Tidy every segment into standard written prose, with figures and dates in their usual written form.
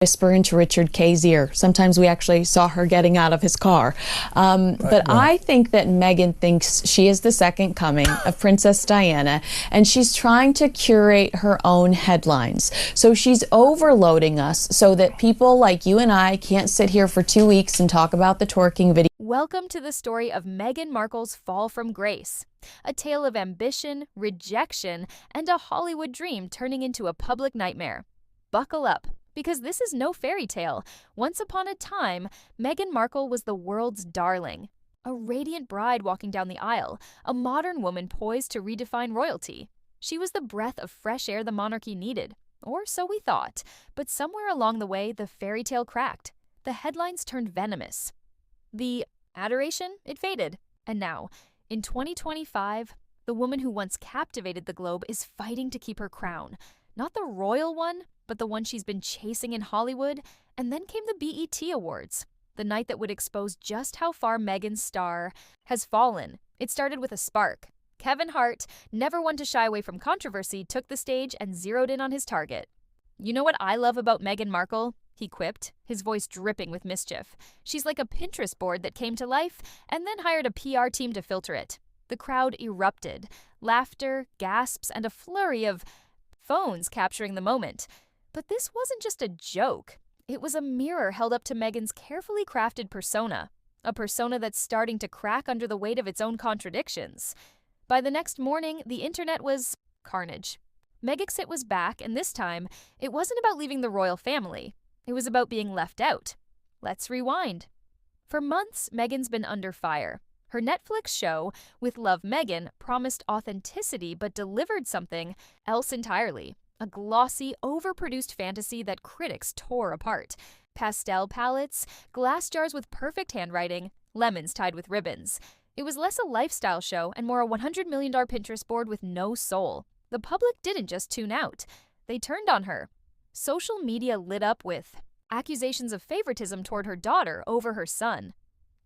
whisper into Richard K's ear. Sometimes we actually saw her getting out of his car. I think that Meghan thinks she is the second coming of Princess Diana, and she's trying to curate her own headlines. So she's overloading us so that people like you and I can't sit here for 2 weeks and talk about the twerking video. Welcome to the story of Meghan Markle's fall from grace, a tale of ambition, rejection, and a Hollywood dream turning into a public nightmare. Buckle up, because this is no fairy tale. Once upon a time, Meghan Markle was the world's darling. A radiant bride walking down the aisle, a modern woman poised to redefine royalty. She was the breath of fresh air the monarchy needed, or so we thought. But somewhere along the way, the fairy tale cracked. The headlines turned venomous. The adoration, it faded. And now, in 2025, the woman who once captivated the globe is fighting to keep her crown. Not the royal one, but the one she's been chasing in Hollywood. And then came the BET Awards, the night that would expose just how far Meghan's star has fallen. It started with a spark. Kevin Hart, never one to shy away from controversy, took the stage and zeroed in on his target. "You know what I love about Meghan Markle?" he quipped, his voice dripping with mischief. "She's like a Pinterest board that came to life and then hired a PR team to filter it." The crowd erupted. Laughter, gasps, and a flurry of phones capturing the moment. But this wasn't just a joke. It was a mirror held up to Meghan's carefully crafted persona, a persona that's starting to crack under the weight of its own contradictions. By the next morning, the internet was carnage. Megxit was back, and this time, it wasn't about leaving the royal family. It was about being left out. Let's rewind. For months, Meghan's been under fire. Her Netflix show, With Love Meghan, promised authenticity but delivered something else entirely. A glossy, overproduced fantasy that critics tore apart. Pastel palettes, glass jars with perfect handwriting, lemons tied with ribbons. It was less a lifestyle show and more a $100 million Pinterest board with no soul. The public didn't just tune out. They turned on her. Social media lit up with accusations of favoritism toward her daughter over her son.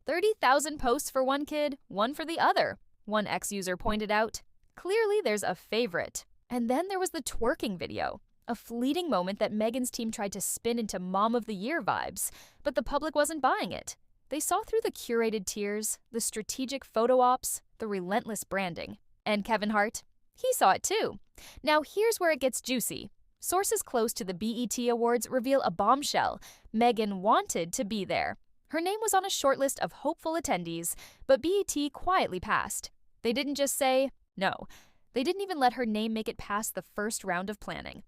30,000 posts for one kid, one for the other, one ex-user pointed out. Clearly there's a favorite. And then there was the twerking video, a fleeting moment that Meghan's team tried to spin into Mom of the Year vibes, but the public wasn't buying it. They saw through the curated tears, the strategic photo ops, the relentless branding. And Kevin Hart? He saw it too. Now here's where it gets juicy. Sources close to the BET Awards reveal a bombshell. Meghan wanted to be there. Her name was on a short list of hopeful attendees, but BET quietly passed. They didn't just say no. They didn't even let her name make it past the first round of planning.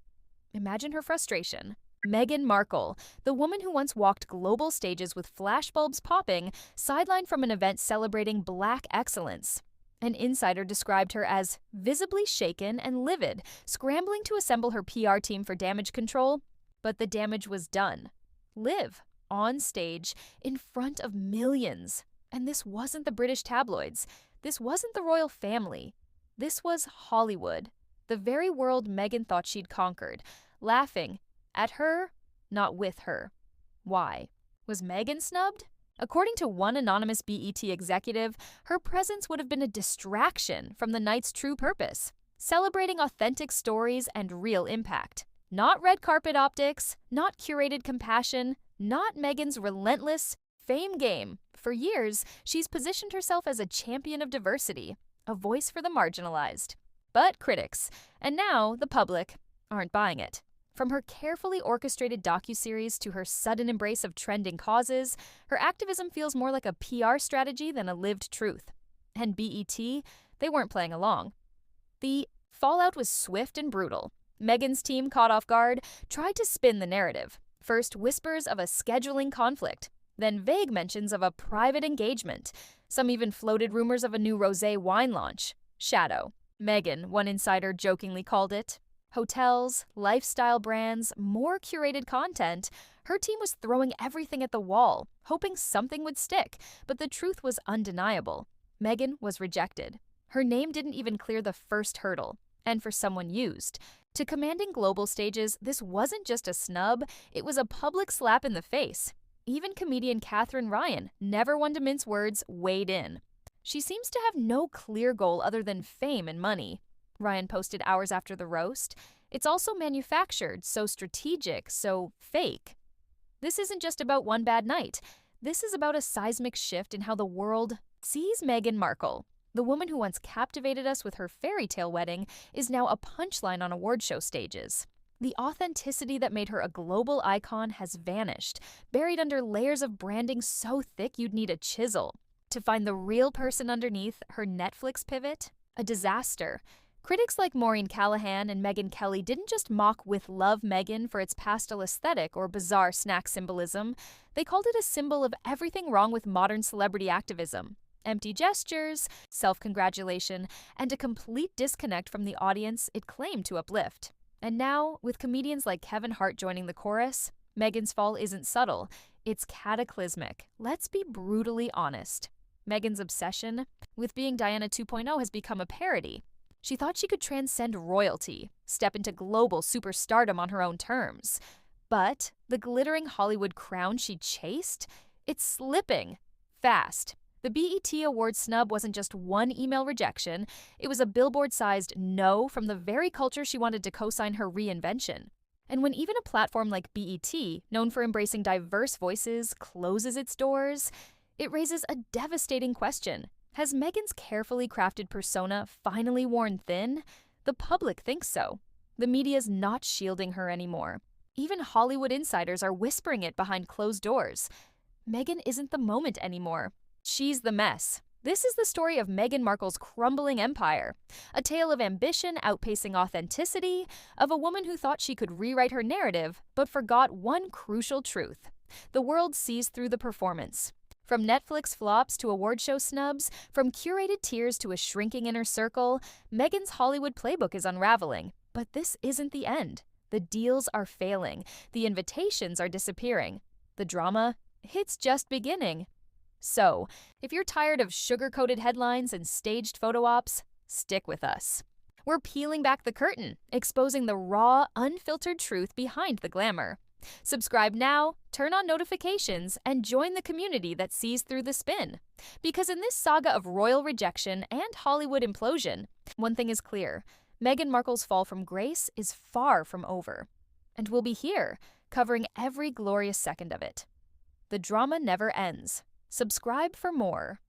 Imagine her frustration. Meghan Markle, the woman who once walked global stages with flashbulbs popping, sidelined from an event celebrating Black excellence. An insider described her as visibly shaken and livid, scrambling to assemble her PR team for damage control. But the damage was done. Live, on stage, in front of millions. And this wasn't the British tabloids. This wasn't the royal family. This was Hollywood, the very world Meghan thought she'd conquered, laughing at her, not with her. Why? Was Meghan snubbed? According to one anonymous BET executive, her presence would have been a distraction from the night's true purpose, celebrating authentic stories and real impact. Not red carpet optics, not curated compassion, not Meghan's relentless fame game. For years, she's positioned herself as a champion of diversity, a voice for the marginalized. But critics, and now the public, aren't buying it. From her carefully orchestrated docuseries to her sudden embrace of trending causes, her activism feels more like a PR strategy than a lived truth. And BET, they weren't playing along. The fallout was swift and brutal. Meghan's team, caught off guard, tried to spin the narrative. First, whispers of a scheduling conflict, then vague mentions of a private engagement. Some even floated rumors of a new rosé wine launch. Shadow. Meghan, one insider jokingly called it. Hotels, lifestyle brands, more curated content. Her team was throwing everything at the wall, hoping something would stick, but the truth was undeniable. Meghan was rejected. Her name didn't even clear the first hurdle, and for someone used to commanding global stages, this wasn't just a snub, it was a public slap in the face. Even comedian Katherine Ryan, never one to mince words, weighed in. She seems to have no clear goal other than fame and money. Ryan posted hours after the roast. It's also manufactured, so strategic, so fake. This isn't just about one bad night. This is about a seismic shift in how the world sees Meghan Markle. The woman who once captivated us with her fairy tale wedding is now a punchline on award show stages. The authenticity that made her a global icon has vanished, buried under layers of branding so thick you'd need a chisel. To find the real person underneath her Netflix pivot? A disaster. Critics like Maureen Callahan and Megyn Kelly didn't just mock With Love Meghan for its pastel aesthetic or bizarre snack symbolism. They called it a symbol of everything wrong with modern celebrity activism. Empty gestures, self-congratulation, and a complete disconnect from the audience it claimed to uplift. And now, with comedians like Kevin Hart joining the chorus, Meghan's fall isn't subtle, it's cataclysmic. Let's be brutally honest. Meghan's obsession with being Diana 2.0 has become a parody. She thought she could transcend royalty, step into global superstardom on her own terms. But the glittering Hollywood crown she chased? It's slipping. Fast. The BET Award snub wasn't just one email rejection, it was a billboard-sized no from the very culture she wanted to co-sign her reinvention. And when even a platform like BET, known for embracing diverse voices, closes its doors, it raises a devastating question. Has Meghan's carefully crafted persona finally worn thin? The public thinks so. The media's not shielding her anymore. Even Hollywood insiders are whispering it behind closed doors. Meghan isn't the moment anymore. She's the mess. This is the story of Meghan Markle's crumbling empire, a tale of ambition outpacing authenticity, of a woman who thought she could rewrite her narrative but forgot one crucial truth. The world sees through the performance. From Netflix flops to award show snubs, from curated tears to a shrinking inner circle, Meghan's Hollywood playbook is unraveling. But this isn't the end. The deals are failing. The invitations are disappearing. The drama, it's just beginning. So, if you're tired of sugar-coated headlines and staged photo ops, stick with us. We're peeling back the curtain, exposing the raw, unfiltered truth behind the glamour. Subscribe now, turn on notifications, and join the community that sees through the spin. Because in this saga of royal rejection and Hollywood implosion, one thing is clear: Meghan Markle's fall from grace is far from over. And we'll be here, covering every glorious second of it. The drama never ends. Subscribe for more.